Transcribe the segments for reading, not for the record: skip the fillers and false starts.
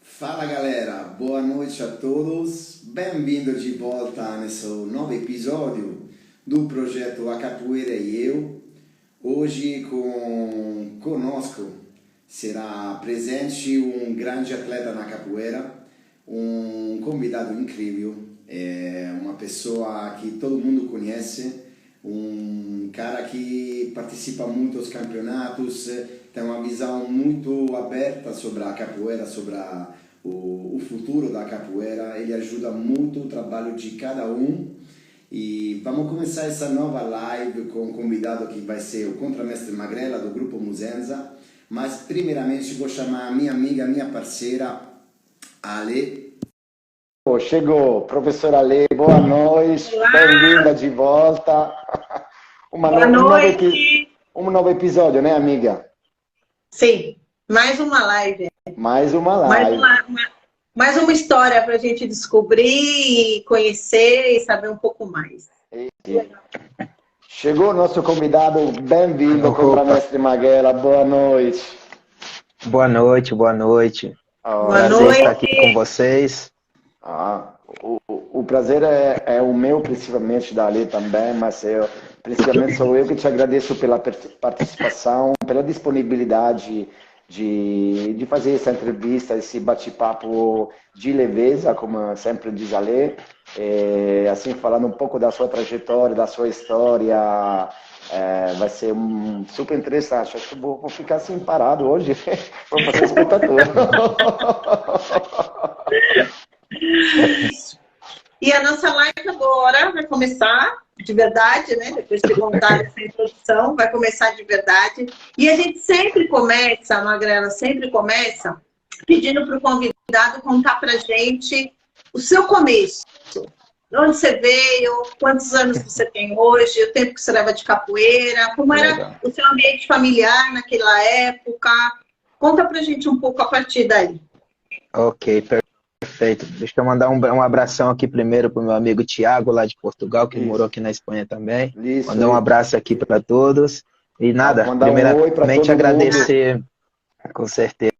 Fala galera, boa noite a todos, bem-vindos de volta nesse novo episódio do projeto A Capoeira e Eu. Hoje conosco será presente um grande atleta na capoeira, um convidado incrível, uma pessoa que todo mundo conhece, um cara que participa muito dos campeonatos, tem uma visão muito aberta sobre a capoeira, sobre o futuro da capoeira. Ele ajuda muito o trabalho de cada um. E vamos começar essa nova live com um convidado que vai ser o contramestre Magrela do Grupo Muzenza. Mas primeiramente vou chamar a minha amiga, minha parceira, Ale. Chegou, professora Ale, boa noite, bem-vinda de volta. Boa noite. Um novo episódio, né, amiga? Sim, mais uma live. Mais uma live. Mais uma história para a gente descobrir, conhecer e saber um pouco mais. Chegou o nosso convidado, bem-vindo, contramestre Magrela, boa noite. Boa noite, boa noite. Boa noite. Estar aqui com vocês. O prazer é o meu, principalmente da Ale também, mas principalmente sou eu que te agradeço pela participação, pela disponibilidade de fazer essa entrevista, esse bate-papo de leveza, como sempre diz a Ale, assim, falando um pouco da sua trajetória, da sua história. Vai ser super interessante. Acho que vou ficar assim parado hoje. Vou fazer espectador. E a nossa live agora vai começar de verdade, né? Depois de contar essa introdução, vai começar de verdade. E a gente sempre começa, a Magrela sempre começa pedindo para o convidado contar para a gente o seu começo. De onde você veio, quantos anos você tem hoje, o tempo que você leva de capoeira, como era o seu ambiente familiar naquela época. Conta pra gente um pouco a partir daí. Ok, perfeito. Deixa eu mandar um abração aqui primeiro para o meu amigo Tiago, lá de Portugal, que morou aqui na Espanha também. Mandar um abraço aqui para todos. E nada, primeiramente agradecer, com certeza.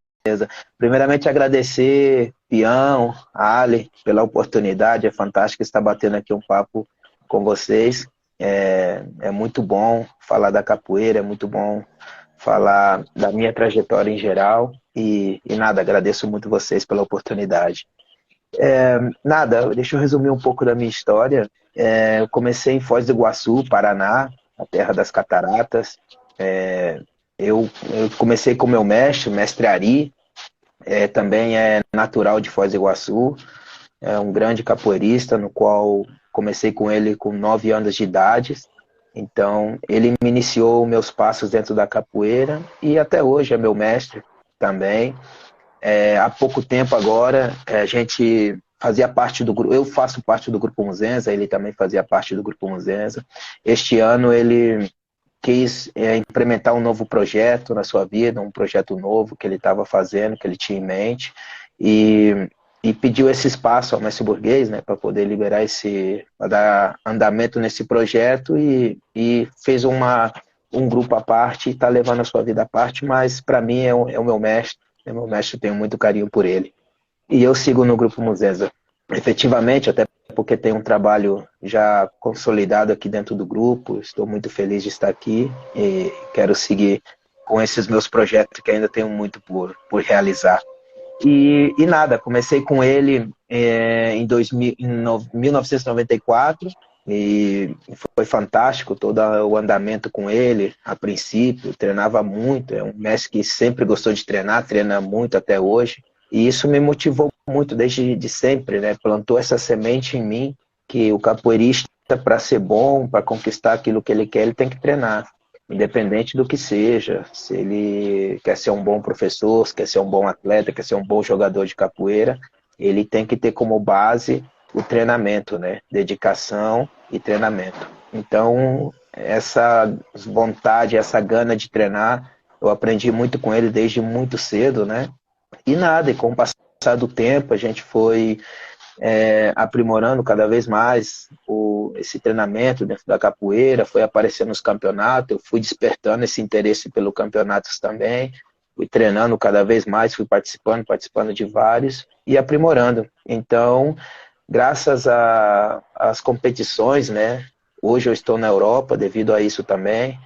Primeiramente agradecer Pião, Ali, pela oportunidade. É fantástico estar batendo aqui um papo com vocês. É muito bom falar da capoeira, é muito bom falar da minha trajetória em geral. E nada, agradeço muito vocês pela oportunidade. Deixa eu resumir um pouco da minha história. Eu comecei em Foz do Iguaçu, Paraná, a terra das cataratas. Eu comecei com meu mestre Ari, também é natural de Foz do Iguaçu, é um grande capoeirista, no qual comecei com ele com 9 anos de idade. Então, ele me iniciou meus passos dentro da capoeira e até hoje é meu mestre também. Há pouco tempo agora, a gente fazia parte do grupo, eu faço parte do Grupo Muzenza, ele também fazia parte do Grupo Muzenza. Este ano ele quis implementar um novo projeto na sua vida, um projeto novo que ele estava fazendo, que ele tinha em mente, e pediu esse espaço ao mestre burguês, né, para poder liberar para dar andamento nesse projeto, e fez um grupo à parte e está levando a sua vida à parte, mas para mim é o meu mestre. Meu mestre, eu tenho muito carinho por ele. E eu sigo no Grupo Muzenza, efetivamente, até porque tem um trabalho já consolidado aqui dentro do grupo. Estou muito feliz de estar aqui e quero seguir com esses meus projetos que ainda tenho muito por realizar. E nada, comecei com ele em 1994 e foi fantástico todo o andamento com ele. A princípio, treinava muito, é um mestre que sempre gostou de treinar, treina muito até hoje. E isso me motivou muito desde sempre, né? Plantou essa semente em mim que o capoeirista, para ser bom, para conquistar aquilo que ele quer, ele tem que treinar. Independente do que seja, se ele quer ser um bom professor, se quer ser um bom atleta, quer ser um bom jogador de capoeira, ele tem que ter como base o treinamento, né? Dedicação e treinamento. Então, essa vontade, essa gana de treinar, eu aprendi muito com ele desde muito cedo, né? E com o passar do tempo, a gente foi aprimorando cada vez mais esse treinamento dentro da capoeira, foi aparecendo nos campeonatos, eu fui despertando esse interesse pelo campeonatos também, fui treinando cada vez mais, fui participando de vários e aprimorando. Então, graças às competições, né, hoje eu estou na Europa devido a isso também.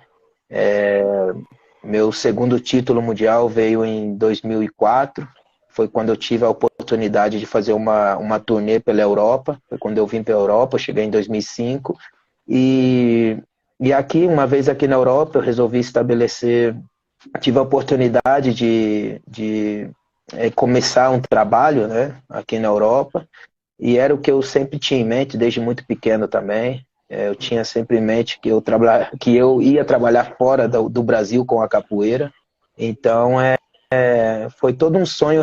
Meu segundo título mundial veio em 2004, foi quando eu tive a oportunidade de fazer uma turnê pela Europa, foi quando eu vim para a Europa, eu cheguei em 2005, e aqui, uma vez aqui na Europa, eu resolvi estabelecer, tive a oportunidade de começar um trabalho, né, aqui na Europa, e era o que eu sempre tinha em mente, desde muito pequeno também. Eu tinha sempre em mente que eu ia trabalhar fora do Brasil com a capoeira. Então, foi todo um sonho,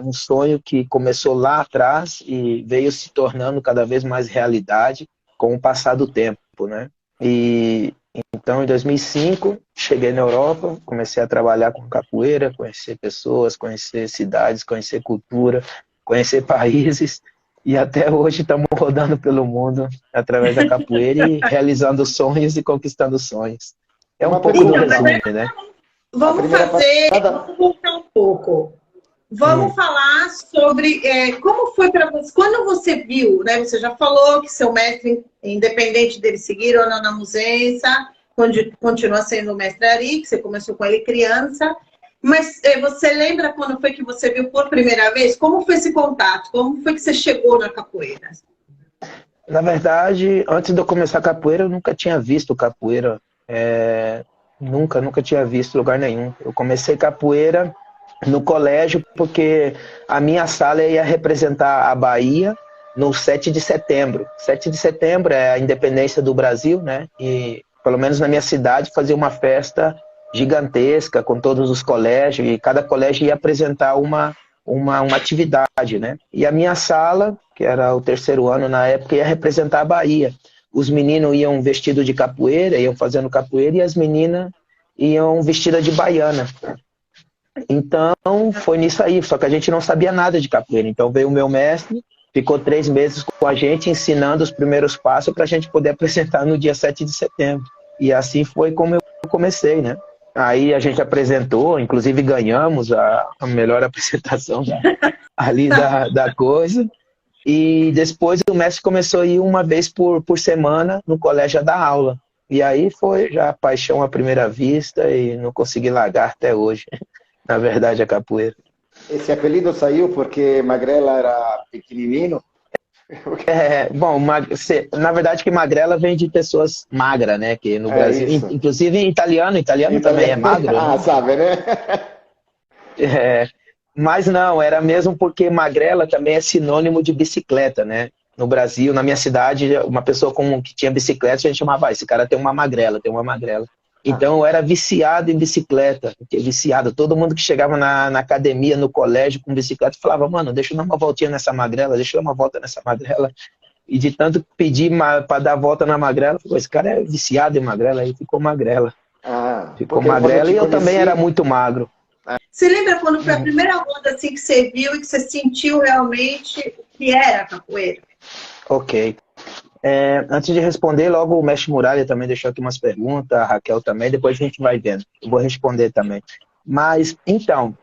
um sonho que começou lá atrás e veio se tornando cada vez mais realidade com o passar do tempo, né? E então, em 2005, cheguei na Europa, comecei a trabalhar com capoeira, conhecer pessoas, conhecer cidades, conhecer cultura, conhecer países. E até hoje estamos rodando pelo mundo através da capoeira e realizando sonhos e conquistando sonhos. É um pouco do resumo, né? Vamos voltar um pouco. Vamos falar sobre como foi para você, quando você viu, né? Você já falou que seu mestre, independente dele seguir ou não na Muzensa, continua sendo o mestre Ari, que você começou com ele criança. Mas você lembra quando foi que você viu por primeira vez? Como foi esse contato? Como foi que você chegou na capoeira? Na verdade, antes de eu começar a capoeira, eu nunca tinha visto capoeira. Nunca tinha visto em lugar nenhum. Eu comecei capoeira no colégio porque a minha sala ia representar a Bahia no 7 de setembro. 7 de setembro é a independência do Brasil, né? E, pelo menos na minha cidade, fazia uma festa gigantesca com todos os colégios, e cada colégio ia apresentar uma atividade, né? E a minha sala, que era o terceiro ano na época, ia representar a Bahia. Os meninos iam vestidos de capoeira, iam fazendo capoeira, e as meninas iam vestidas de baiana. Então, foi nisso aí, só que a gente não sabia nada de capoeira. Então veio o meu mestre, ficou 3 meses com a gente, ensinando os primeiros passos para a gente poder apresentar no dia 7 de setembro. E assim foi como eu comecei, né? Aí a gente apresentou, inclusive ganhamos a melhor apresentação ali da coisa. E depois o mestre começou a ir uma vez por semana no colégio a dar aula. E aí foi já paixão à primeira vista e não consegui largar até hoje, na verdade, a capoeira. Esse apelido saiu porque Magrela era pequenininho? Bom, na verdade que magrela vem de pessoas magras, né? Que no Brasil, inclusive em italiano também é magro. Ah, né? Sabe, né? Mas não, era mesmo porque magrela também é sinônimo de bicicleta, né? No Brasil, na minha cidade, uma pessoa que tinha bicicleta, a gente chamava, esse cara tem uma magrela. Então eu era viciado em bicicleta, viciado. Todo mundo que chegava na academia, no colégio com bicicleta, falava, mano, deixa eu dar uma voltinha nessa magrela, deixa eu dar uma volta nessa magrela. E de tanto pedir para dar volta na magrela, esse cara é viciado em magrela, aí ficou magrela. Ficou magrela e eu também era muito magro. Você lembra quando foi a primeira roda assim, que você viu e que você sentiu realmente o que era a capoeira? Ok. Antes de responder, logo o mestre Muralha também deixou aqui umas perguntas, a Raquel também, depois a gente vai vendo. Eu vou responder também. Mas, então,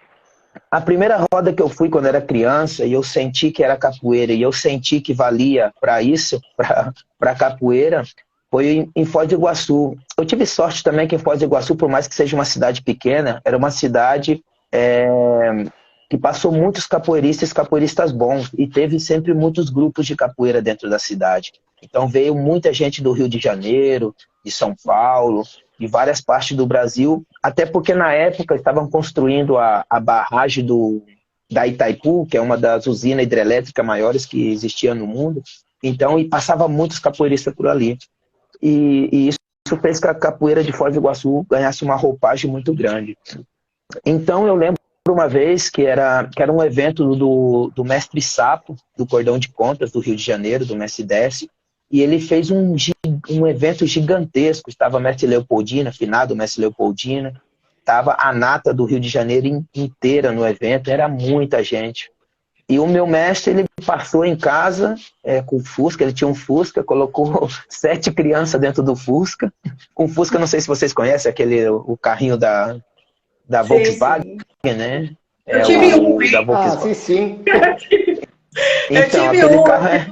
a primeira roda que eu fui quando era criança, e eu senti que era capoeira, e eu senti que valia para isso, para capoeira, foi em Foz do Iguaçu. Eu tive sorte também que em Foz do Iguaçu, por mais que seja uma cidade pequena, era uma cidade que passou muitos capoeiristas bons, e teve sempre muitos grupos de capoeira dentro da cidade. Então veio muita gente do Rio de Janeiro, de São Paulo, de várias partes do Brasil, até porque na época estavam construindo a barragem da Itaipu, que é uma das usinas hidrelétricas maiores que existia no mundo. Então, e passava muitos capoeiristas por ali. E isso fez que a capoeira de Foz do Iguaçu ganhasse uma roupagem muito grande. Então eu lembro uma vez que era um evento do mestre Sapo, do Cordão de Contas do Rio de Janeiro, do mestre Décio, e ele fez um evento gigantesco. Estava o mestre Leopoldina, finado mestre Leopoldina, estava a nata do Rio de Janeiro inteira no evento, era muita gente. E o meu mestre, ele passou em casa com o Fusca, ele tinha um Fusca, colocou 7 crianças dentro do Fusca. O Fusca, não sei se vocês conhecem, o carrinho da Volkswagen, sim. né? Eu tive um, Da hein? Volkswagen. Sim. Eu Então, tive aquele um. carro é...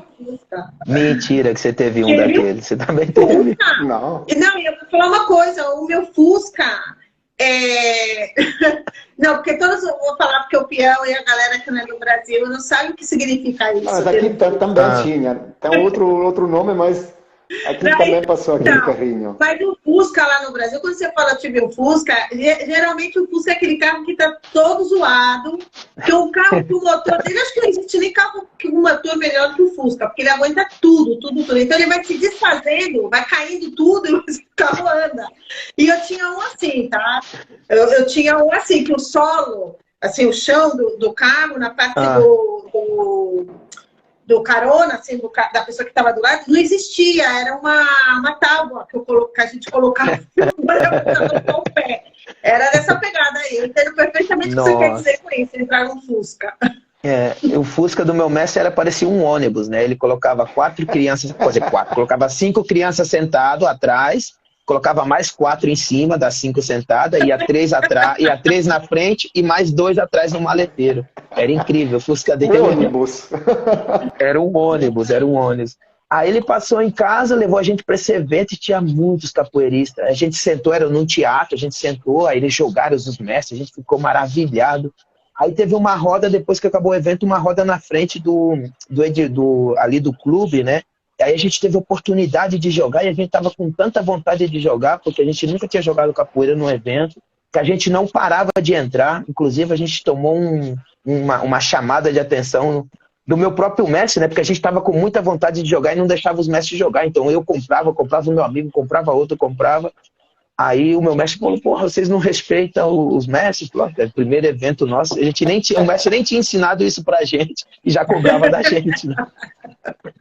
Mentira que você teve um daquele, você também teve. Não. Não, eu vou falar uma coisa, o meu Fusca Não, porque todos eu vou falar porque o peão e a galera que não é do Brasil não sabe o que significa isso. Mas aqui também tinha. Tem outro nome, mas aqui Não, também passou aquele não, carrinho. Mas o Fusca lá no Brasil, quando você fala tive um Fusca, geralmente o Fusca é aquele carro que tá todo zoado, que o carro que o motor dele, acho que não existe nem carro com um motor melhor que o Fusca, porque ele aguenta tudo. Então ele vai se desfazendo, vai caindo tudo e o carro anda. E eu tinha um assim, tá? Eu tinha um assim, que o solo, assim, o chão do carro, na parte do carona, assim, da pessoa que estava do lado, não existia, era uma tábua que a gente colocava para o pé. Era dessa pegada aí. Eu entendo perfeitamente o que você quer dizer com isso, entrar no Fusca. O Fusca do meu mestre parecia um ônibus, né? Ele colocava 4 crianças, colocava 5 crianças sentado atrás, colocava mais 4 em cima das 5 sentadas, ia 3 atrás, ia 3 na frente e mais 2 atrás no maleteiro. Era incrível, o Fusca dele. Ônibus. Era um ônibus. Aí ele passou em casa, levou a gente para esse evento e tinha muitos capoeiristas. A gente sentou, era num teatro, a gente sentou, aí eles jogaram os mestres, a gente ficou maravilhado. Aí teve uma roda, depois que acabou o evento, uma roda na frente ali do clube, né? Aí a gente teve a oportunidade de jogar e a gente tava com tanta vontade de jogar, porque a gente nunca tinha jogado capoeira num evento, que a gente não parava de entrar. Inclusive a gente tomou uma chamada de atenção do meu próprio mestre, né? Porque a gente tava com muita vontade de jogar e não deixava os mestres jogar. Então eu comprava o meu amigo, comprava outro, comprava. Aí o meu mestre falou, porra, vocês não respeitam os mestres? É o primeiro evento nosso, o mestre nem tinha ensinado isso pra gente e já cobrava da gente, né?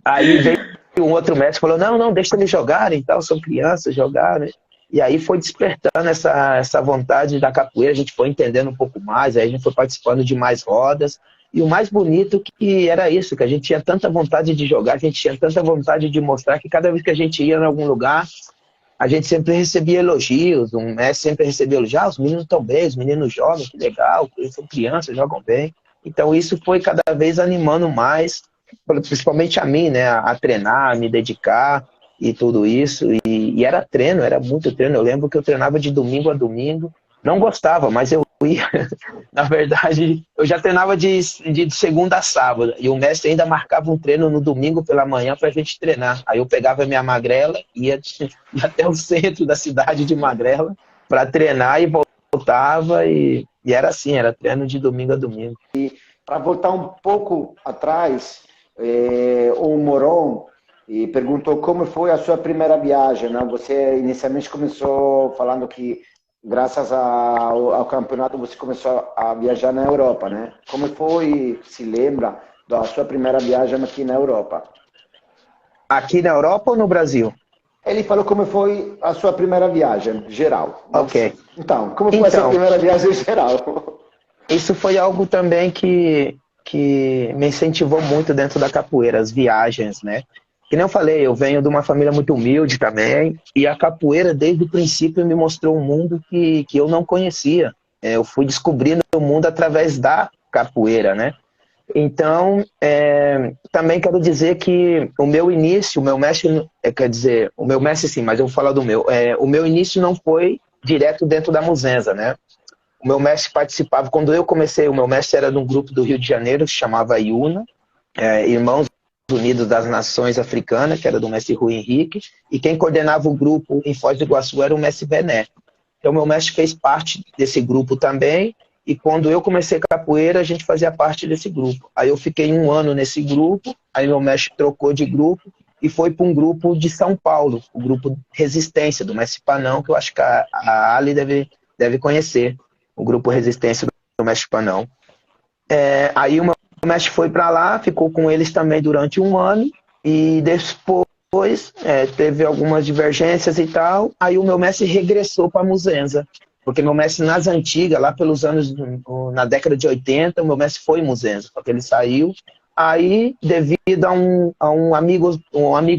Aí veio um outro mestre e falou, não, deixa eles jogarem e tal, são crianças, jogarem. E aí foi despertando essa vontade da capoeira, a gente foi entendendo um pouco mais, aí a gente foi participando de mais rodas. E o mais bonito que era isso, que a gente tinha tanta vontade de jogar, a gente tinha tanta vontade de mostrar que cada vez que a gente ia em algum lugar, a gente sempre recebia elogios, um mestre sempre recebia elogios, os meninos estão bem, os meninos jogam, que legal, eles são crianças, jogam bem. Então isso foi cada vez animando mais, principalmente a mim, né, a treinar, a me dedicar e tudo isso. E era treino, era muito treino. Eu lembro que eu treinava de domingo a domingo, não gostava, mas eu ia. Na verdade, eu já treinava de segunda a sábado, e o mestre ainda marcava um treino no domingo pela manhã para a gente treinar. Aí eu pegava minha magrela, ia até o centro da cidade de Magrela para treinar e voltava, e era assim, era treino de domingo a domingo. E para voltar um pouco atrás, o Moron perguntou como foi a sua primeira viagem, né? Você inicialmente começou falando que graças ao campeonato você começou a viajar na Europa, né? Como foi, se lembra, da sua primeira viagem aqui na Europa? Aqui na Europa ou no Brasil? Ele falou como foi a sua primeira viagem, geral. Ok. Então, como foi a sua primeira viagem geral? Isso foi algo também que me incentivou muito dentro da capoeira, as viagens, né? Que nem eu falei, eu venho de uma família muito humilde também, e a capoeira, desde o princípio, me mostrou um mundo que eu não conhecia. Eu fui descobrindo o mundo através da capoeira, né? Então, também quero dizer que o meu início, o meu mestre, o meu mestre sim, mas eu vou falar do meu. O meu início não foi direto dentro da Muzenza, né? O meu mestre participava, quando eu comecei, o meu mestre era de um grupo do Rio de Janeiro, que se chamava IUNA, Irmãos Unidos das Nações Africanas, que era do mestre Rui Henrique, e quem coordenava o grupo em Foz do Iguaçu era o mestre Bené. Então, meu mestre fez parte desse grupo também, e quando eu comecei capoeira, a gente fazia parte desse grupo. Aí eu fiquei 1 ano nesse grupo, aí meu mestre trocou de grupo, e foi para um grupo de São Paulo, o grupo Resistência, do mestre Panão, que eu acho que a Ali deve conhecer, o grupo Resistência do mestre Panão. Aí o mestre foi para lá, ficou com eles também durante 1 ano, e depois teve algumas divergências e tal, aí o meu mestre regressou para a Muzenza. Porque meu mestre nas antigas, lá pelos anos, na década de 80, o meu mestre foi Muzenza, porque ele saiu. Aí, devido a um amigo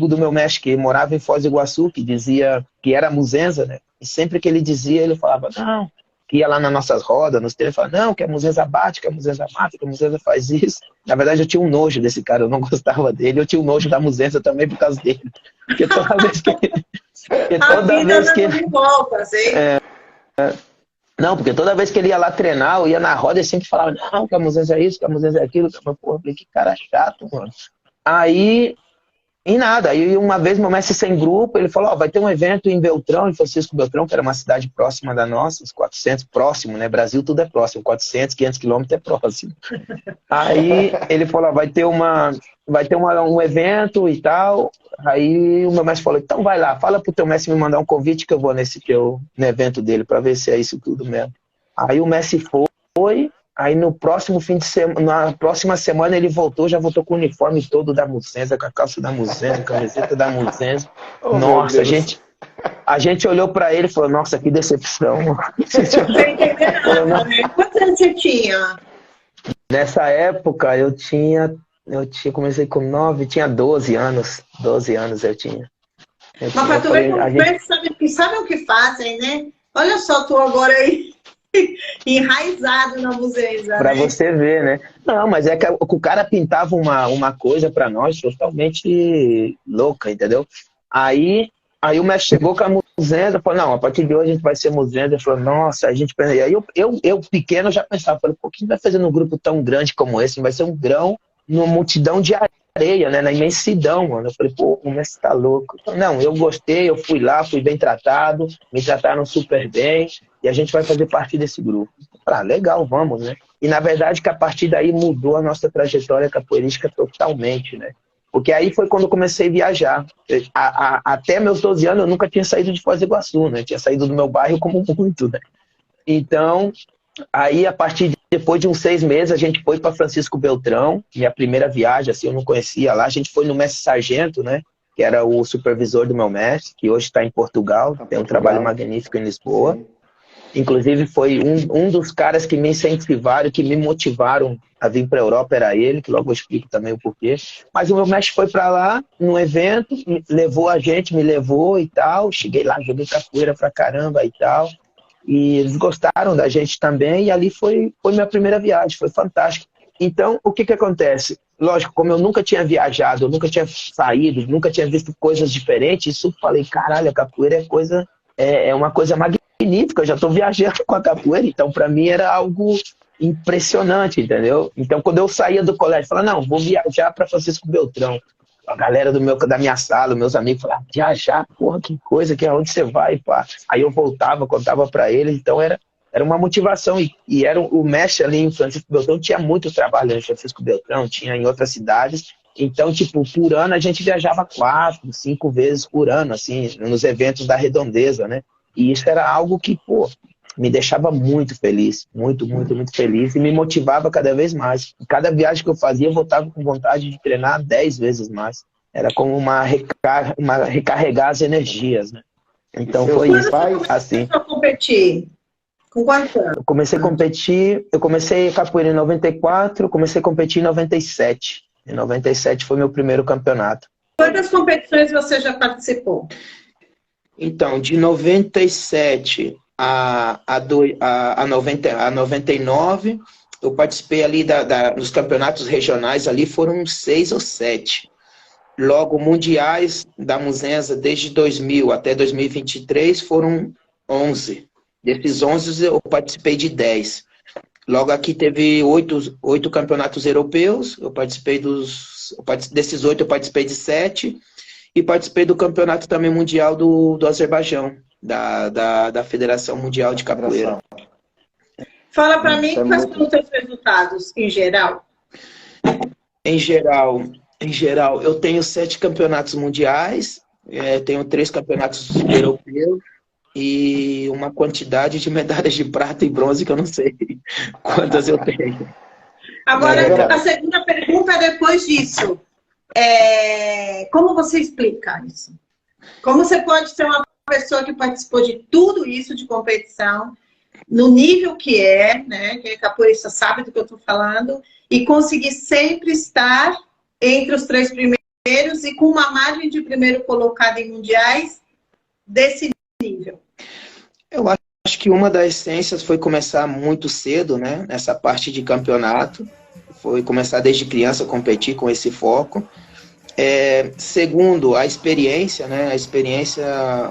do meu mestre que morava em Foz do Iguaçu, que dizia que era Muzenza, né? E sempre que ele dizia, ele falava, não, que ia lá nas nossas rodas, nos treinos, falava, não, que a Muzenza bate, que a Muzenza mata, que a Muzenza faz isso. Na verdade, eu tinha um nojo desse cara, eu não gostava dele, eu tinha um nojo da Muzenza também por causa dele. Porque toda vez que... A vida não volta, assim. Não, porque toda vez que ele ia lá treinar, eu ia na roda e sempre falava, não, que a Muzenza é isso, que a Muzenza é aquilo. Eu falei, que cara chato, mano. Aí, e nada. Aí uma vez meu mestre sem grupo, ele falou, vai ter um evento em Beltrão, em Francisco Beltrão, que era uma cidade próxima da nossa, uns 400, próximo, né? Brasil tudo é próximo, 400, 500 quilômetros é próximo. Aí ele falou, vai ter um evento e tal. Aí o meu mestre falou, então vai lá, fala pro teu mestre me mandar um convite que eu vou no evento dele, pra ver se é isso tudo mesmo. Aí o mestre foi, aí no próximo fim de semana, na próxima semana ele voltou, já voltou com o uniforme todo da Muzenza, com a calça da Muzenza, camiseta da Muzenza. Oh, nossa, a gente olhou pra ele e falou, nossa, que decepção. Quantos anos você tinha? Nessa época comecei com 9, tinha 12 anos. 12 anos eu tinha. Mas pra tu ver como sabe o que fazem, né? Olha só, tu agora aí enraizado na Muzenza. Pra né? você ver, né? Não, mas é que o cara pintava uma coisa pra nós totalmente louca, entendeu? Aí o mestre chegou com a Muzenza, falou, não, a partir de hoje a gente vai ser Muzenza. Ele falou, nossa, a gente... E aí eu pequeno já pensava, falei, pô, quem vai fazer num grupo tão grande como esse? Vai ser um grão numa multidão de areia, né? Na imensidão, mano. Eu falei, pô, o mestre tá louco. Não, eu gostei, eu fui lá, fui bem tratado, me trataram super bem, e a gente vai fazer parte desse grupo. Legal, vamos, né? E na verdade que a partir daí mudou a nossa trajetória capoeirística totalmente, né? Porque aí foi quando eu comecei a viajar. Até meus 12 anos eu nunca tinha saído de Foz do Iguaçu, né? Tinha saído do meu bairro como muito, né? Então, aí depois de uns 6 meses, a gente foi para Francisco Beltrão, minha primeira viagem, assim, eu não conhecia lá. A gente foi no mestre Sargento, né? Que era o supervisor do meu mestre, que hoje está em Portugal, tem um trabalho magnífico em Lisboa. Sim. Inclusive foi um dos caras que me incentivaram, que me motivaram a vir para a Europa, era ele, que logo eu explico também o porquê. Mas o meu mestre foi para lá, num evento, levou a gente, me levou e tal. Cheguei lá, joguei capoeira pra caramba e tal. E eles gostaram da gente também, e ali foi minha primeira viagem, foi fantástico. Então, o que acontece? Lógico, como eu nunca tinha viajado, eu nunca tinha saído, nunca tinha visto coisas diferentes, isso eu falei, caralho, a capoeira é uma coisa magnífica, eu já estou viajando com a capoeira, então para mim era algo impressionante, entendeu? Então quando eu saía do colégio, eu falava, não, vou viajar para Francisco Beltrão. A galera da minha sala, meus amigos falavam, viajar, porra, que coisa, que aonde você vai, pá? Aí eu voltava, contava para eles, então era uma motivação, e era o mestre ali em Francisco Beltrão, tinha muito trabalho em Francisco Beltrão, tinha em outras cidades, então, tipo, por ano a gente viajava 4, 5 vezes por ano, assim, nos eventos da Redondeza, né? E isso era algo que, pô, me deixava muito feliz, muito, muito, muito feliz, e me motivava cada vez mais. Cada viagem que eu fazia, eu voltava com vontade de treinar 10 vezes mais. Era como recarregar as energias, né? Então foi isso, assim. Você competir? Com quantos anos? Eu comecei capoeira em 94, comecei a competir em 97. Em 97 foi meu primeiro campeonato. Quantas competições você já participou? Então, de 97 a 99, eu participei ali dos campeonatos regionais, ali foram 6 ou 7. Logo, mundiais da Muzenza, desde 2000 até 2023, foram 11. Desses 11, eu participei de 10. Logo, aqui teve 8 campeonatos europeus, desses 8 eu participei de 7, e participei do campeonato também mundial do Azerbaijão, da Federação Mundial de Capoeira. Fala para mim quais são os seus resultados, em geral. Em geral, eu tenho 7 campeonatos mundiais, tenho 3 campeonatos europeus e uma quantidade de medalhas de prata e bronze que eu não sei quantas eu tenho. Agora, a segunda pergunta depois disso. Como você explica isso? Como você pode ser uma pessoa que participou de tudo isso de competição no nível que é, né? Quem é capoeirista sabe do que eu estou falando, e conseguir sempre estar entre os 3 primeiros e com uma margem de primeiro colocado em mundiais desse nível? Eu acho que uma das essências foi começar muito cedo, né? Nessa parte de campeonato. Foi começar desde criança a competir com esse foco. Segundo, a experiência, né? A experiência,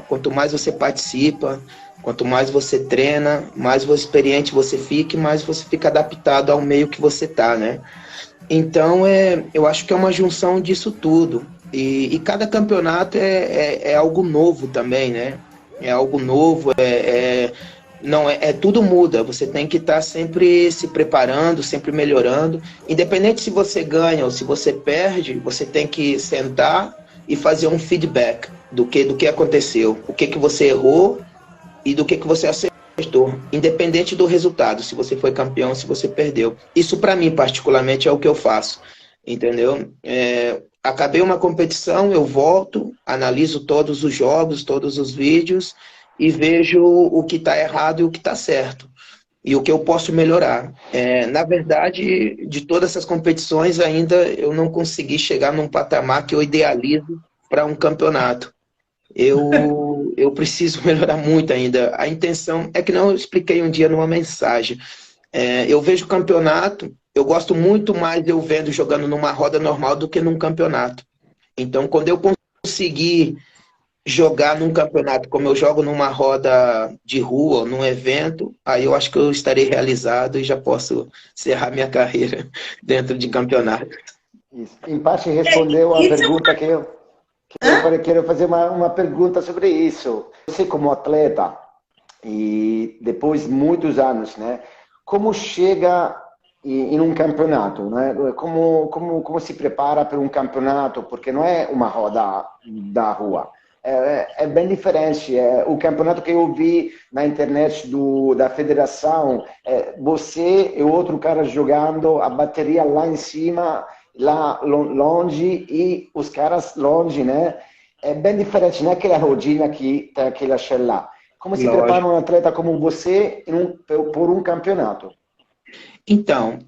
quanto mais você participa, quanto mais você treina, mais experiente você fica e mais você fica adaptado ao meio que você tá, né? Então, eu acho que é uma junção disso tudo. E cada campeonato é algo novo também, né? É algo novo, não, tudo muda. Você tem que estar sempre se preparando, sempre melhorando. Independente se você ganha ou se você perde, você tem que sentar e fazer um feedback do que aconteceu, o que você errou e do que você acertou, independente do resultado, se você foi campeão, se você perdeu. Isso, para mim, particularmente, é o que eu faço, entendeu? Acabei uma competição, eu volto, analiso todos os jogos, todos os vídeos e vejo o que está errado e o que está certo e o que eu posso melhorar. Na verdade, de todas essas competições, ainda eu não consegui chegar num patamar que eu idealizo para um campeonato. Eu preciso melhorar muito ainda. A intenção é que não, eu expliquei um dia numa mensagem. Eu vejo campeonato, eu gosto muito mais de eu vendo jogando numa roda normal do que num campeonato. Então, quando eu conseguir jogar num campeonato como eu jogo numa roda de rua, num evento, aí eu acho que eu estarei realizado e já posso encerrar minha carreira dentro de campeonato. Isso. Em parte respondeu a pergunta que eu quero fazer uma pergunta sobre isso. Você como atleta e depois de muitos anos, né? Como chega em um campeonato, né? Como se prepara para um campeonato? Porque não é uma roda da rua. É bem diferente. O campeonato que eu vi na internet da federação, você e outro cara jogando a bateria lá em cima, lá longe e os caras longe, né? É bem diferente, não é aquela rodinha que tem aquele axé lá. Como se prepara um atleta como você por um campeonato? Então,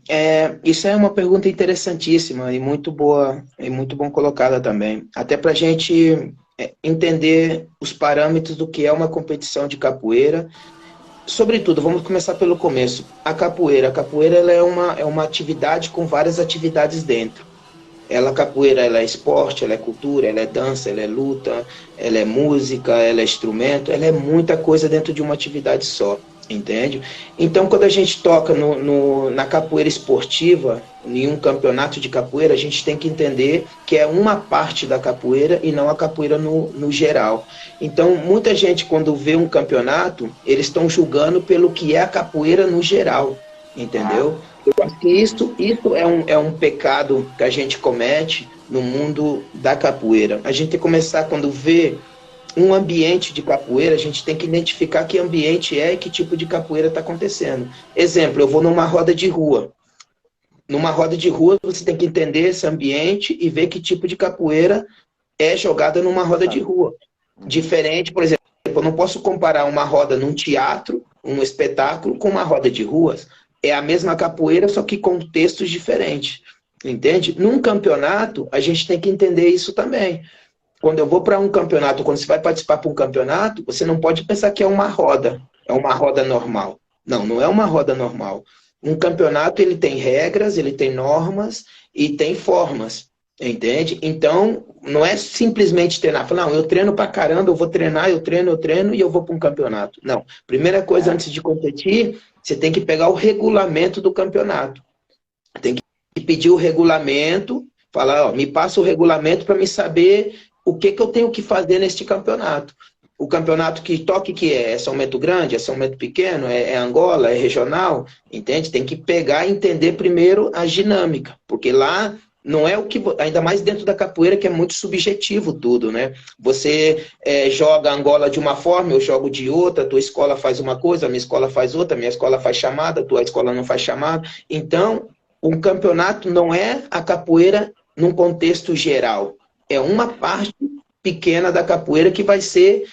isso é uma pergunta interessantíssima e muito boa, e muito bom colocada também. Até para a gente entender os parâmetros do que é uma competição de capoeira. Sobretudo, vamos começar pelo começo. A capoeira ela é uma atividade com várias atividades dentro. Capoeira, ela é esporte, ela é cultura, ela é dança, ela é luta, ela é música, ela é instrumento, ela é muita coisa dentro de uma atividade só, entende? Então, quando a gente toca na capoeira esportiva, em um campeonato de capoeira, a gente tem que entender que é uma parte da capoeira e não a capoeira no geral. Então, muita gente, quando vê um campeonato, eles estão julgando pelo que é a capoeira no geral, entendeu? Eu acho que isso é um pecado que a gente comete no mundo da capoeira. A gente tem que começar, quando vê um ambiente de capoeira, a gente tem que identificar que ambiente é e que tipo de capoeira está acontecendo. Exemplo, eu vou numa roda de rua. Numa roda de rua, você tem que entender esse ambiente e ver que tipo de capoeira é jogada numa roda de rua. Diferente, por exemplo, eu não posso comparar uma roda num teatro, um espetáculo, com uma roda de ruas. É a mesma capoeira, só que com textos diferentes. Entende? Num campeonato, a gente tem que entender isso também. Quando eu vou para um campeonato, quando você vai participar para um campeonato, você não pode pensar que é uma roda normal. Não, não é uma roda normal. Um campeonato, ele tem regras, ele tem normas e tem formas, entende? Então, não é simplesmente treinar. Falar, não, eu treino pra caramba, eu vou treinar, eu treino e eu vou para um campeonato. Não. Primeira coisa, antes de competir, você tem que pegar o regulamento do campeonato. Tem que pedir o regulamento, falar, ó, me passa o regulamento para me saber o que eu tenho que fazer neste campeonato. O campeonato que toque que é São Bento Grande, é São Bento Pequeno, é Angola, é regional, entende? Tem que pegar e entender primeiro a dinâmica, porque lá não é o que... Ainda mais dentro da capoeira, que é muito subjetivo tudo, né? Você joga Angola de uma forma, eu jogo de outra, tua escola faz uma coisa, a minha escola faz outra, a minha escola faz chamada, tua escola não faz chamada. Então, um campeonato não é a capoeira num contexto geral. É uma parte pequena da capoeira que vai ser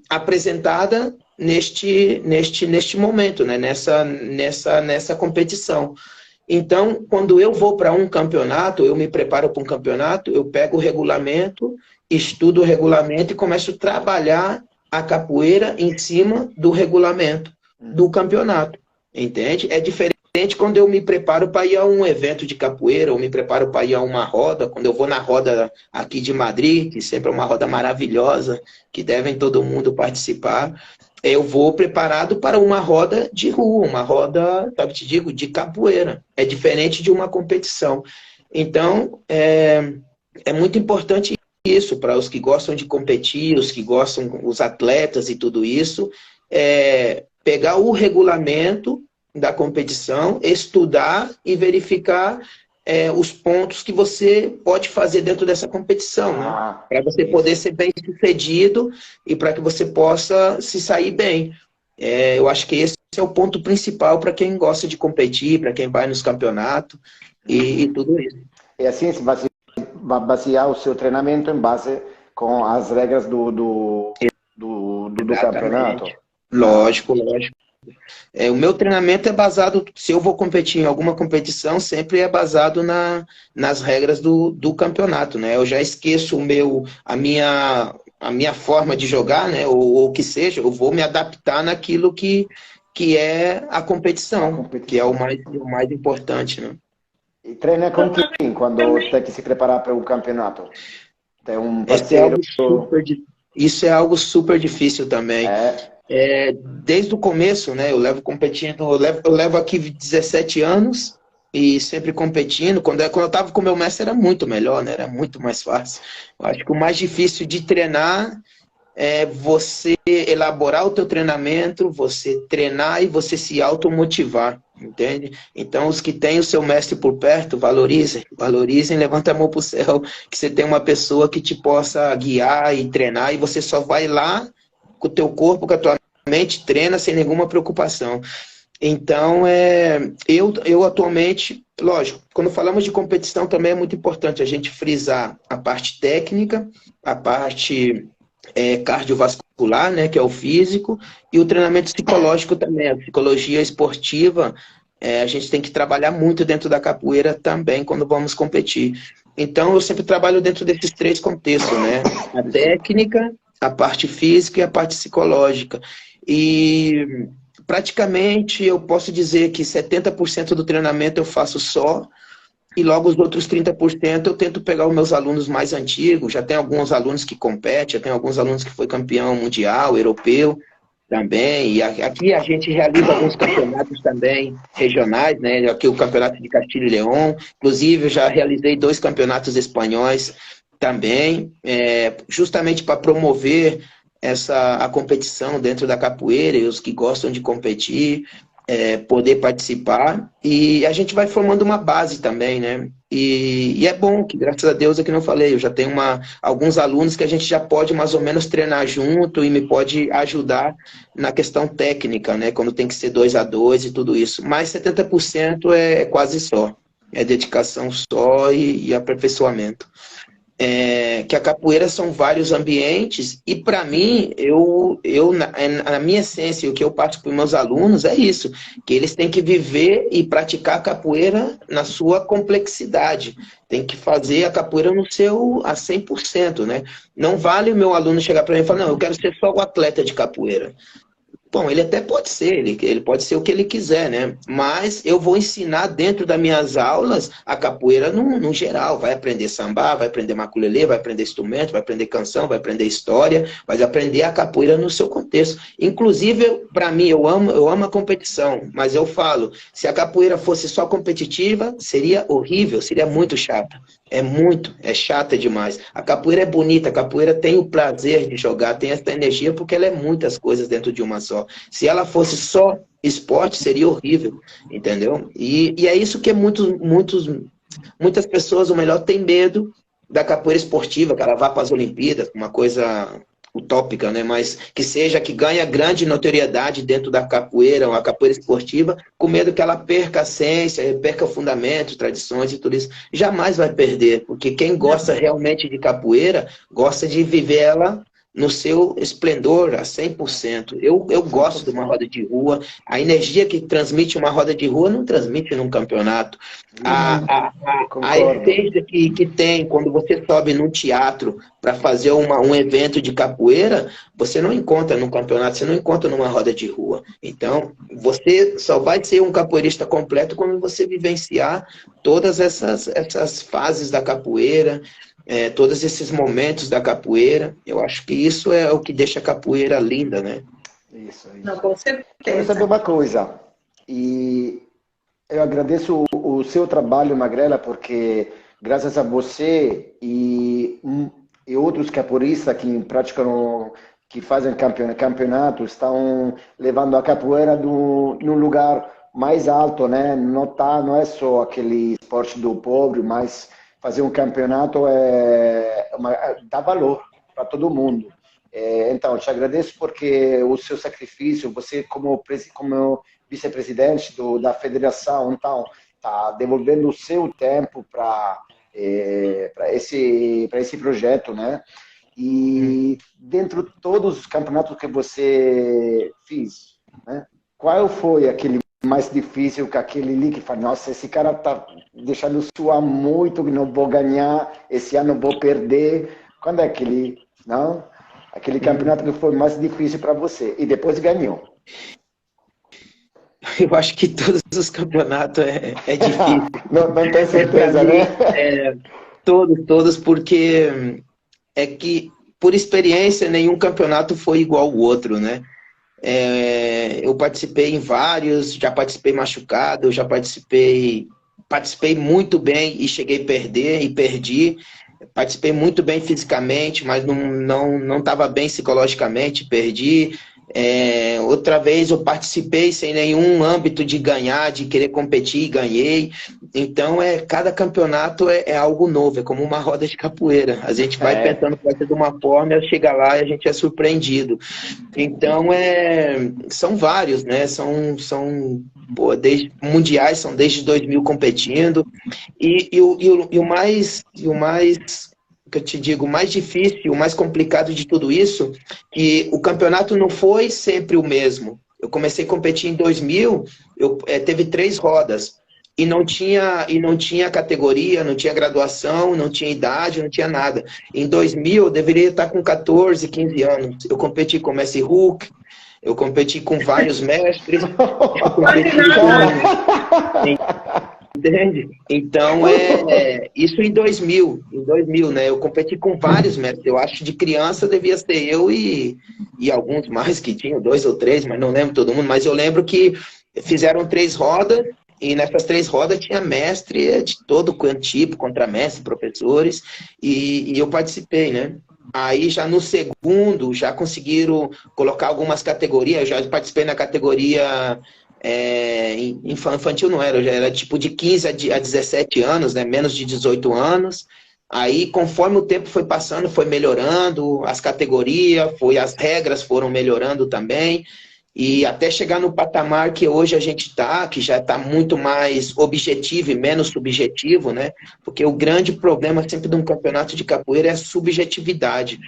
apresentada neste momento, né? Nessa competição. Então, quando eu vou para um campeonato, eu me preparo para um campeonato, eu pego o regulamento, estudo o regulamento e começo a trabalhar a capoeira em cima do regulamento do campeonato, entende? É diferente quando eu me preparo para ir a um evento de capoeira, ou me preparo para ir a uma roda, quando eu vou na roda aqui de Madrid, que sempre é uma roda maravilhosa, que devem todo mundo participar, eu vou preparado para uma roda de rua, uma roda, sabe, te digo, de capoeira. É diferente de uma competição. Então, é muito importante isso para os que gostam de competir, os que gostam, os atletas e tudo isso, pegar o regulamento da competição, estudar e verificar os pontos que você pode fazer dentro dessa competição, né? Para você poder ser bem sucedido e para que você possa se sair bem. Eu acho que esse é o ponto principal para quem gosta de competir, para quem vai nos campeonatos e tudo isso. E assim, você vai basear o seu treinamento em base com as regras do campeonato? Lógico, lógico. O meu treinamento é baseado, se eu vou competir em alguma competição, sempre é baseado nas regras do campeonato, né? Eu já esqueço a minha forma de jogar, né? Ou o que seja, eu vou me adaptar naquilo que é a competição, que é o mais importante, né? E treina com quem quando tem que se preparar para o campeonato? Tem um parceiro? Isso é algo super difícil também. Desde o começo, né, eu levo competindo, eu levo aqui 17 anos e sempre competindo. Quando eu estava com o meu mestre era muito melhor, né, era muito mais fácil. Eu acho que o mais difícil de treinar é você elaborar o teu treinamento, você treinar e você se automotivar, entende? Então, os que têm o seu mestre por perto, valorizem, levanta a mão para o céu, que você tem uma pessoa que te possa guiar e treinar e você só vai lá com o teu corpo, com a tua mente, treina sem nenhuma preocupação. Então, eu atualmente, lógico, quando falamos de competição também é muito importante a gente frisar a parte técnica, a parte cardiovascular, né, que é o físico, e o treinamento psicológico também, a psicologia esportiva, a gente tem que trabalhar muito dentro da capoeira também quando vamos competir. Então, eu sempre trabalho dentro desses três contextos, né, a técnica, a parte física e a parte psicológica. E praticamente eu posso dizer que 70% do treinamento eu faço só, e logo os outros 30% eu tento pegar os meus alunos mais antigos. Já tem alguns alunos que competem, já tem alguns alunos que foi campeão mundial, europeu também. E aqui a gente realiza alguns campeonatos também regionais, né? Aqui o campeonato de Castilho e León. Inclusive, eu já realizei 2 campeonatos espanhóis também, justamente para promover a competição dentro da capoeira e os que gostam de competir, poder participar, e a gente vai formando uma base também, né? E é bom que, graças a Deus, é que não falei, eu já tenho alguns alunos que a gente já pode mais ou menos treinar junto e me pode ajudar na questão técnica, né? Quando tem que ser 2 a 2 e tudo isso. Mas 70% é quase só, é dedicação só e aperfeiçoamento. Que a capoeira são vários ambientes e para mim, na minha essência, o que eu passo para os meus alunos é isso, que eles têm que viver e praticar a capoeira na sua complexidade, tem que fazer a capoeira a 100%, né? Não vale o meu aluno chegar para mim e falar, não, eu quero ser só o atleta de capoeira. Bom, ele até pode ser, ele pode ser o que ele quiser, né? Mas eu vou ensinar dentro das minhas aulas a capoeira no geral. Vai aprender samba, vai aprender maculelê, vai aprender instrumento, vai aprender canção, vai aprender história, vai aprender a capoeira no seu contexto. Inclusive, para mim, eu amo a competição, mas eu falo, se a capoeira fosse só competitiva, seria horrível, seria muito chata. É chata demais. A capoeira é bonita, a capoeira tem o prazer de jogar, tem essa energia, porque ela é muitas coisas dentro de uma só. Se ela fosse só esporte, seria horrível, entendeu? E é isso que muitas pessoas, ou melhor, têm medo da capoeira esportiva, que ela vá para as Olimpíadas, uma coisa utópica, né? Mas que ganha grande notoriedade dentro da capoeira, uma capoeira esportiva, com medo que ela perca a essência, perca fundamentos, tradições e tudo isso. Jamais vai perder, porque quem gosta realmente de capoeira, gosta de viver ela no seu esplendor, a 100%. Eu gosto de uma roda de rua. A energia que transmite uma roda de rua não transmite num campeonato. A essência que tem quando você sobe num teatro para fazer um evento de capoeira, você não encontra num campeonato, você não encontra numa roda de rua. Então, você só vai ser um capoeirista completo quando você vivenciar todas essas fases da capoeira, todos esses momentos da capoeira. Eu acho que isso é o que deixa a capoeira linda, né? Isso. Não, com certeza. Quero saber uma coisa, e eu agradeço o seu trabalho, Magrela, porque graças a você e outros capoeiristas que praticam, que fazem campeonato, estão levando a capoeira num lugar mais alto, né? Não é só aquele esporte do pobre, mas fazer um campeonato dá valor para todo mundo. Então, te agradeço porque o seu sacrifício, você como vice-presidente da federação, então, está devolvendo o seu tempo para esse projeto, né? E dentro de todos os campeonatos que você fez, né? Qual foi aquele mais difícil, que aquele ali que fala, nossa, esse cara tá deixando suar muito, não vou ganhar, esse ano vou perder. Quando é aquele campeonato que foi mais difícil para você e depois ganhou? Eu acho que todos os campeonatos é difícil. Não tenho certeza, né? Todos, porque é que, por experiência, nenhum campeonato foi igual ao outro, né? Eu participei em vários, já participei machucado, já participei muito bem e cheguei a perder e perdi. Participei muito bem fisicamente, mas não estava bem psicologicamente, perdi. Outra vez eu participei sem nenhum âmbito de ganhar, de querer competir e ganhei. Então, cada campeonato é algo novo, é como uma roda de capoeira. A gente vai pensando que vai ser de uma forma, chega lá e a gente é surpreendido. Então, são vários, né? São desde mundiais, são desde 2000 competindo. E o mais que eu te digo, o mais difícil, o mais complicado de tudo isso, que o campeonato não foi sempre o mesmo. Eu comecei a competir em 2000, teve 3 rodas, e não tinha categoria, não tinha graduação, não tinha idade, não tinha nada. Em 2000, eu deveria estar com 14, 15 anos. Eu competi com o Messi Hulk, eu competi com vários mestres, eu competi Entende? Então, isso em 2000, né? Eu competi com vários mestres. Eu acho que de criança devia ser eu e alguns mais que tinham, 2 ou 3, mas não lembro todo mundo. Mas eu lembro que fizeram 3 rodas, e nessas 3 rodas tinha mestre de todo quanto tipo, contramestre, professores, e eu participei, né? Aí já no segundo, já conseguiram colocar algumas categorias. Eu já participei na categoria... infantil não era, eu já era tipo de 15 a 17 anos, né, menos de 18 anos. Aí, conforme o tempo foi passando, foi melhorando as categorias, as regras foram melhorando também, e até chegar no patamar que hoje a gente está, que já está muito mais objetivo e menos subjetivo, né? Porque o grande problema sempre de um campeonato de capoeira é a subjetividade.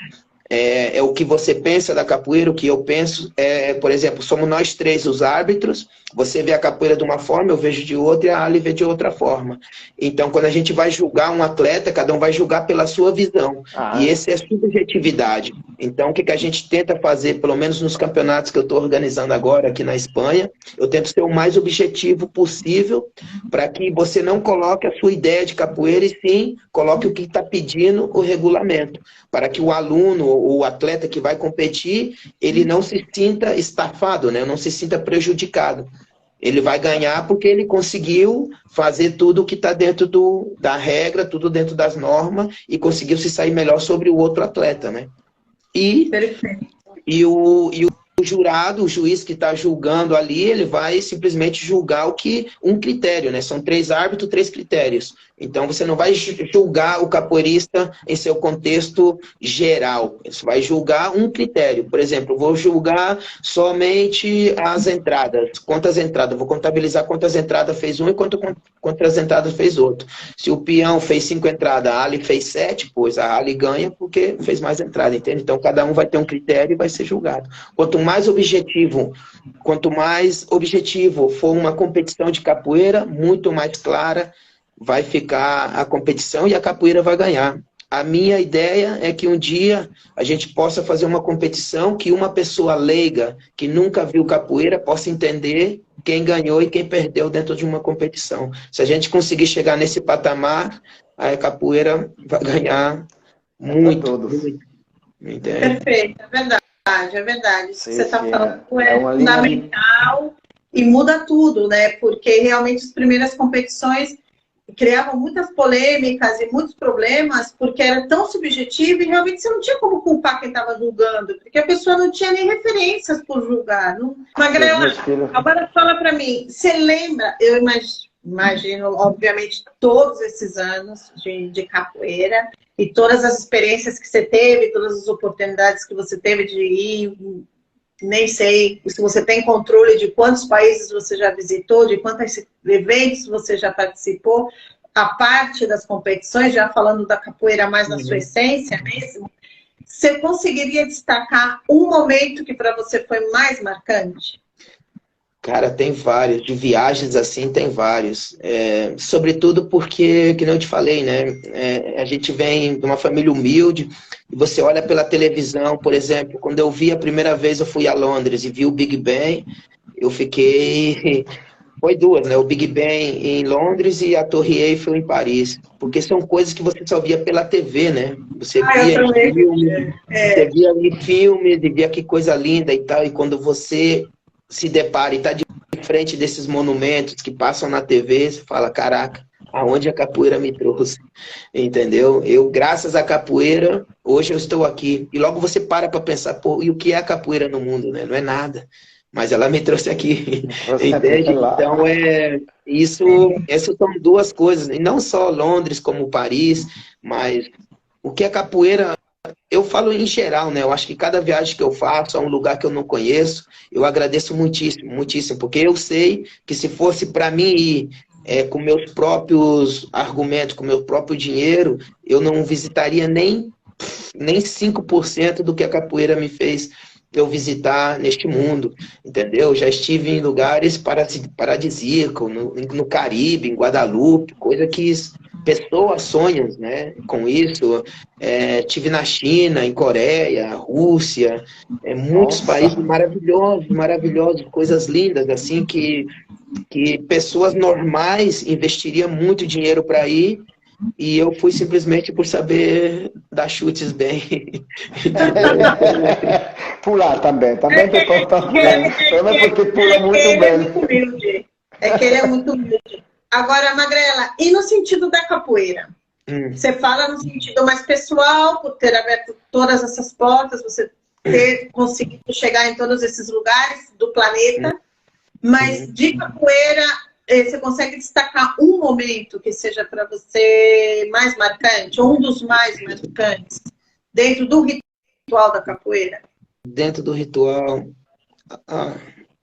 É o que você pensa da capoeira, o que eu penso. Por exemplo, somos nós 3 os árbitros, você vê a capoeira de uma forma, eu vejo de outra, e a Ali vê de outra forma. Então, quando a gente vai julgar um atleta, cada um vai julgar pela sua visão. E essa é a subjetividade. Então, o que a gente tenta fazer, pelo menos nos campeonatos que eu estou organizando agora aqui na Espanha, eu tento ser o mais objetivo possível, para que você não coloque a sua ideia de capoeira, e sim coloque o que está pedindo o regulamento, para que o aluno, o atleta que vai competir, ele não se sinta estafado, né? Não se sinta prejudicado. Ele vai ganhar porque ele conseguiu fazer tudo que está dentro da regra, tudo dentro das normas, e conseguiu se sair melhor sobre o outro atleta, né? E o jurado, o juiz que está julgando ali, ele vai simplesmente julgar um critério, né? São 3 árbitros, 3 critérios. Então, você não vai julgar o capoeirista em seu contexto geral. Você vai julgar um critério. Por exemplo, eu vou julgar somente as entradas. Quantas entradas? Vou contabilizar quantas entradas fez um e quantas entradas fez outro. Se o peão fez 5 entradas, a Ali fez 7, pois a Ali ganha porque fez mais entrada, entende? Então, cada um vai ter um critério e vai ser julgado. Quanto mais objetivo for uma competição de capoeira, muito mais clara vai ficar a competição e a capoeira vai ganhar. A minha ideia é que um dia a gente possa fazer uma competição que uma pessoa leiga, que nunca viu capoeira, possa entender quem ganhou e quem perdeu dentro de uma competição. Se a gente conseguir chegar nesse patamar, a capoeira vai ganhar muito, muito. Entende? Perfeito, é verdade, é verdade. Isso que você está falando é fundamental e muda tudo, né? Porque realmente as primeiras competições criavam muitas polêmicas e muitos problemas, porque era tão subjetivo e realmente você não tinha como culpar quem estava julgando, porque a pessoa não tinha nem referências por julgar. Não... Magrela, agora fala para mim, você lembra, eu imagino, obviamente, todos esses anos de capoeira e todas as experiências que você teve, todas as oportunidades que você teve de ir, nem sei se você tem controle de quantos países você já visitou, de quantos eventos você já participou, a parte das competições, já falando da capoeira mais na sua essência mesmo, você conseguiria destacar um momento que para você foi mais marcante? Cara, tem vários. De viagens assim, tem vários. Sobretudo porque, que não eu te falei, né? A gente vem de uma família humilde e você olha pela televisão, por exemplo, quando eu vi a primeira vez, eu fui a Londres e vi o Big Ben, eu fiquei... Foi duas, né? O Big Ben em Londres e a Torre Eiffel em Paris. Porque são coisas que você só via pela TV, né? Você via em filmes e via que coisa linda e tal. E quando você se depara e está de frente desses monumentos que passam na TV, você fala, caraca, aonde a capoeira me trouxe? Entendeu? Eu, graças à capoeira, hoje eu estou aqui. E logo você para pensar, pô, e o que é a capoeira no mundo, né? Não é nada. Mas ela me trouxe aqui, entende? Então, essas são duas coisas, e não só Londres como Paris, mas o que é capoeira, eu falo em geral, né? Eu acho que cada viagem que eu faço a um lugar que eu não conheço, eu agradeço muitíssimo, muitíssimo, porque eu sei que se fosse para mim ir com meus próprios argumentos, com meu próprio dinheiro, eu não visitaria nem 5% do que a capoeira me fez eu visitar neste mundo, entendeu? Já estive em lugares paradisíacos, no Caribe, em Guadalupe, coisa que pessoas sonham, né, com isso. Estive na China, em Coreia, Rússia, muitos países maravilhosos, maravilhosos, coisas lindas, assim, que pessoas normais investiriam muito dinheiro para ir, e eu fui simplesmente por saber dar chutes bem. Pular também te conta bem. Também porque pula muito bem. É que ele é muito humilde. Agora, Magrela, e no sentido da capoeira? Você fala no sentido mais pessoal, por ter aberto todas essas portas, você ter conseguido chegar em todos esses lugares do planeta, mas de capoeira, você consegue destacar um momento que seja para você mais marcante, ou um dos mais marcantes, dentro do ritual da capoeira? Dentro do ritual...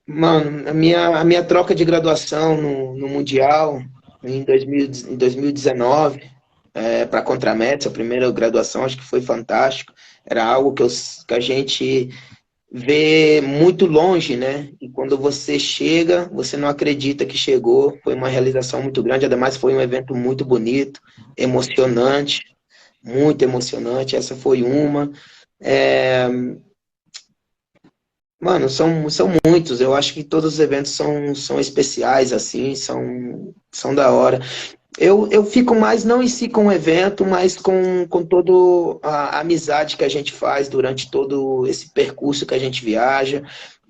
Mano, a minha troca de graduação no Mundial, em 2019, para Contrametz, a primeira graduação, acho que foi fantástico. Era algo que a gente vê muito longe, né? E quando você chega, você não acredita que chegou. Foi uma realização muito grande, ademais foi um evento muito bonito, emocionante, muito emocionante. Essa foi uma. Mano, são muitos. Eu acho que todos os eventos são especiais, assim, são da hora. Eu fico mais, não em si com o evento, mas com toda a amizade que a gente faz durante todo esse percurso que a gente viaja.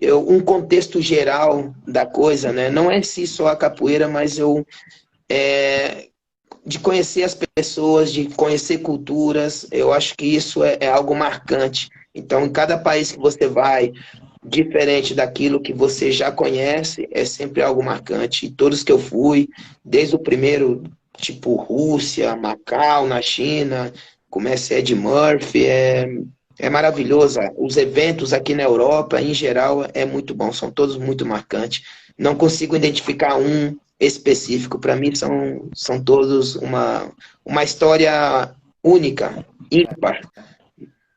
Um contexto geral da coisa, né? Não é em si só a capoeira, mas de conhecer as pessoas, de conhecer culturas, eu acho que isso é algo marcante. Então, em cada país que você vai, diferente daquilo que você já conhece, é sempre algo marcante. E todos que eu fui, desde o primeiro tipo Rússia, Macau, na China, começa Ed Murphy, é maravilhoso. Os eventos aqui na Europa, em geral, é muito bom, são todos muito marcantes. Não consigo identificar um específico, para mim são todos uma história única, ímpar.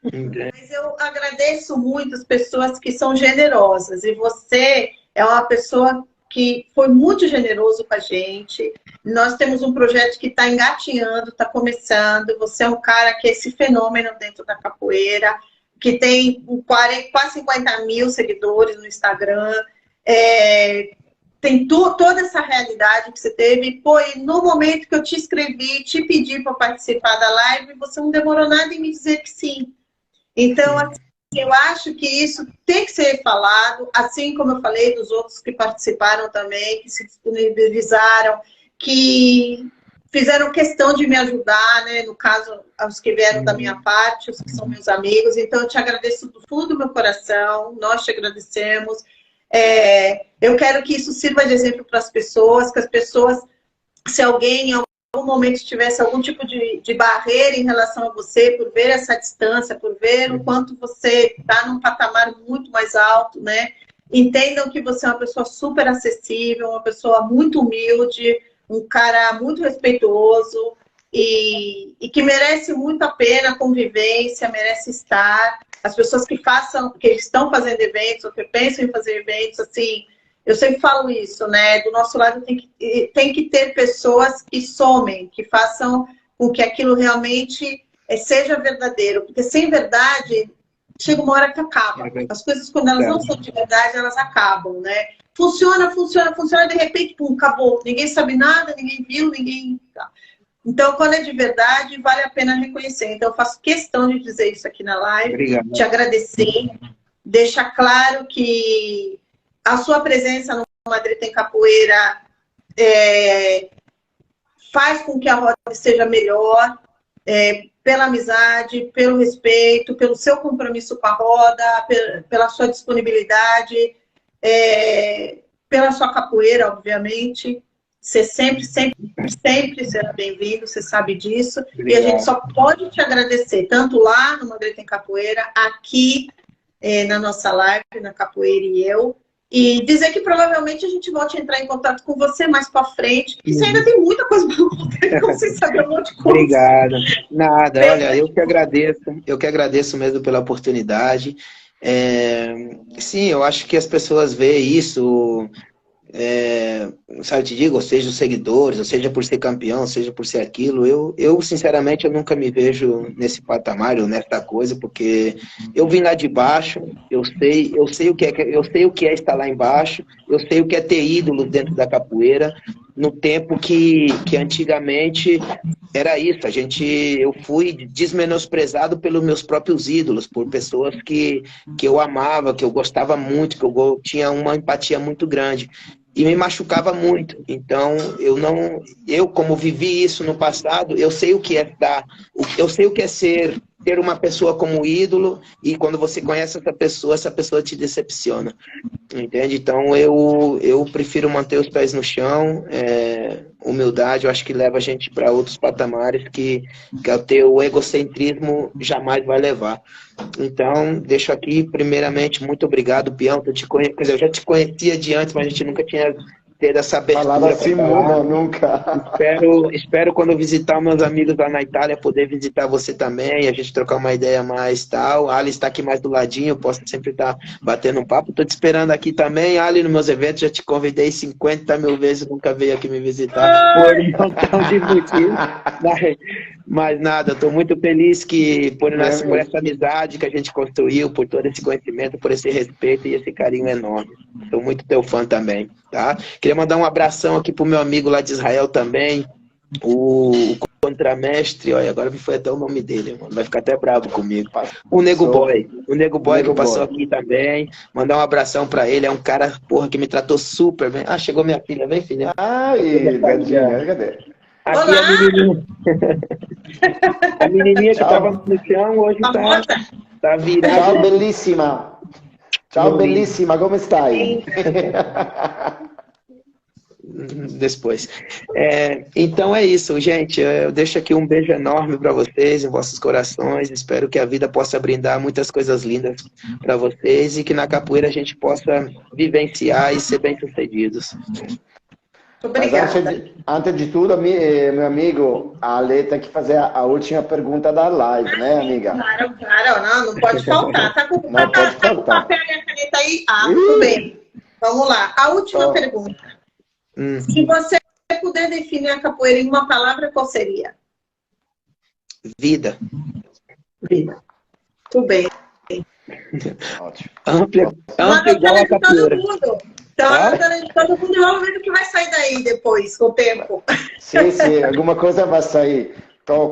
Mas eu agradeço muito as pessoas que são generosas, e você é uma pessoa que foi muito generoso com a gente. Nós temos um projeto que está engatinhando, está começando. Você é um cara que é esse fenômeno dentro da capoeira, que tem quase 50 mil seguidores no Instagram. Tem toda essa realidade que você teve. Pô, e no momento que eu te escrevi, te pedi para participar da live, você não demorou nada em me dizer que sim. Então, assim, eu acho que isso tem que ser falado, assim como eu falei dos outros que participaram também, que se disponibilizaram, que fizeram questão de me ajudar, né? No caso, os que vieram da minha parte, os que são meus amigos. Então, eu te agradeço do fundo do meu coração, nós te agradecemos. Eu quero que isso sirva de exemplo para as pessoas, que as pessoas, se alguém em algum momento tivesse algum tipo de barreira em relação a você, por ver essa distância, por ver o quanto você está num patamar muito mais alto, né? Entendam que você é uma pessoa super acessível, uma pessoa muito humilde, um cara muito respeitoso e que merece muito a pena a convivência, merece estar. As pessoas que estão fazendo eventos, ou que pensam em fazer eventos, assim, eu sempre falo isso, né? Do nosso lado tem que ter pessoas que somem, que façam com que aquilo realmente seja verdadeiro. Porque sem verdade, chega uma hora que acaba. As coisas, quando elas não são de verdade, elas acabam, né? Funciona, de repente, pum, acabou. Ninguém sabe nada, ninguém viu, ninguém... Então, quando é de verdade, vale a pena reconhecer. Então, eu faço questão de dizer isso aqui na live. Obrigado. Te agradecer. Deixar claro que a sua presença no Madrid Tem Capoeira faz com que a roda seja melhor, pela amizade, pelo respeito, pelo seu compromisso com a roda, pela sua disponibilidade, pela sua capoeira, obviamente. Você sempre será bem-vindo, você sabe disso. Obrigado. E a gente só pode te agradecer, tanto lá no Madrid Tem Capoeira, aqui na nossa live, na Capoeira e eu. E dizer que provavelmente a gente volte a entrar em contato com você mais para frente, porque você ainda tem muita coisa para contar, como você sabe, um monte de coisa. Obrigado. Nada, olha, eu que agradeço mesmo pela oportunidade. Sim, eu acho que as pessoas veem isso, sabe, te digo, ou seja, os seguidores, ou seja, por ser campeão, ou seja, por ser aquilo, eu sinceramente, eu nunca me vejo nesse patamar, ou nessa coisa, porque eu vim lá de baixo, eu sei o que é estar lá embaixo, eu sei o que é ter ídolo dentro da capoeira, no tempo que antigamente era isso, eu fui desmenosprezado pelos meus próprios ídolos, por pessoas que eu amava, que eu gostava muito, que eu tinha uma empatia muito grande. E me machucava muito. Então, eu como vivi isso no passado, eu sei o que é eu sei o que é ter uma pessoa como ídolo, e quando você conhece essa pessoa te decepciona. Entende? Então, eu prefiro manter os pés no chão, humildade, eu acho que leva a gente para outros patamares que o egocentrismo jamais vai levar. Então, deixo aqui, primeiramente, muito obrigado, Peão, quer dizer, eu já te conhecia de antes, mas a gente nunca tinha tido essa abertura. Falava assim, não, nunca. Espero quando visitar meus amigos lá na Itália, poder visitar você também, a gente trocar uma ideia mais tal. A Ali está aqui mais do ladinho, eu posso sempre estar batendo um papo. Estou te esperando aqui também, Ali, nos meus eventos, já te convidei 50 mil vezes, nunca veio aqui me visitar. Por não tão divertido. Mas nada, estou muito feliz por essa amizade que a gente construiu, por todo esse conhecimento, por esse respeito e esse carinho enorme. Sou muito teu fã também, tá? Queria mandar um abração aqui pro meu amigo lá de Israel também, o contramestre, olha, agora me foi até o nome dele, mano, vai ficar até bravo comigo. O Nego Boy que passou aqui também, mandar um abração pra ele, é um cara, porra, que me tratou super bem. Ah, chegou minha filha, vem filha. Ai, cadê? Aqui olá! A menininha que estava no chão hoje tá virada. Ciao, bellissima. Ciao, bellissima, come stai? depois. Então é isso, gente. Eu deixo aqui um beijo enorme para vocês, em vossos corações. Espero que a vida possa brindar muitas coisas lindas para vocês e que na capoeira a gente possa vivenciar e ser bem-sucedidos. Obrigada. Mas antes de tudo, meu amigo, a Ale tem que fazer a última pergunta da live, né, amiga? Claro, não pode faltar. Tá com Não pode o faltar. papel e a caneta aí? Tudo bem. Vamos lá. A última pergunta. Se você puder definir a capoeira em uma palavra, qual seria? Vida. Vida. Tudo bem. Ótimo. Ampla igual a capoeira. Então, anotando de todo mundo, vamos ver o que vai sair daí depois, com o tempo. Sim, alguma coisa vai sair. Então,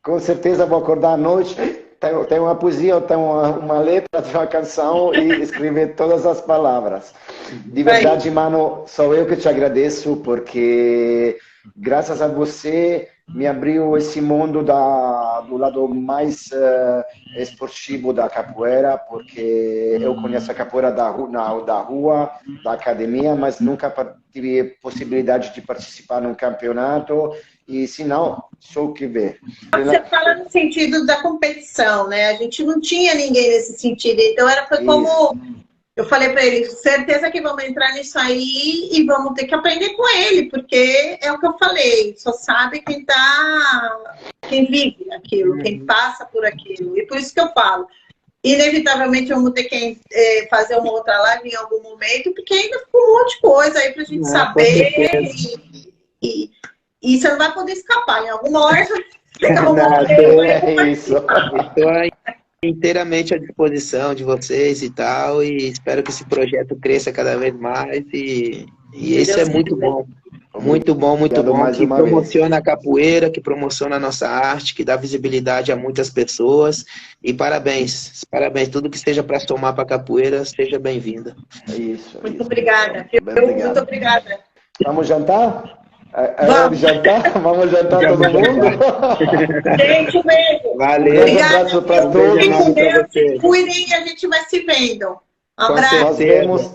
com certeza vou acordar à noite, tem uma poesia, tem uma letra de uma canção e escrever todas as palavras. De verdade, mano, sou eu que te agradeço, porque graças a você me abriu esse mundo do lado mais esportivo da capoeira, porque eu conheço a capoeira da rua, da academia, mas nunca tive possibilidade de participar num campeonato, e se não, sou o que vê. Você fala no sentido da competição, né? A gente não tinha ninguém nesse sentido, então foi como... Eu falei para ele, certeza que vamos entrar nisso aí e vamos ter que aprender com ele, porque é o que eu falei, só sabe quem vive aquilo, quem passa por aquilo. E por isso que eu falo, inevitavelmente vamos ter que fazer uma outra live em algum momento, porque ainda ficou um monte de coisa aí pra gente saber e você não vai poder escapar, em alguma hora é isso. Inteiramente à disposição de vocês e tal, e espero que esse projeto cresça cada vez mais e isso é muito bom. Muito bom, que promociona a capoeira, que promociona a nossa arte, que dá visibilidade a muitas pessoas. E parabéns, tudo que seja para somar para a capoeira, seja bem-vinda. Isso. Muito obrigada. Muito obrigada. Vamos jantar? Vamos jantar? Vamos jantar todo mundo? Gente, um beijo. Valeu. Um abraço para todos. Cuidem e a gente vai se vendo. Um abraço. Nós vemos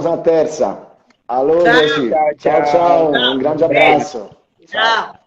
na terça. Alô, gente. Tchau. Um grande abraço. Tchau.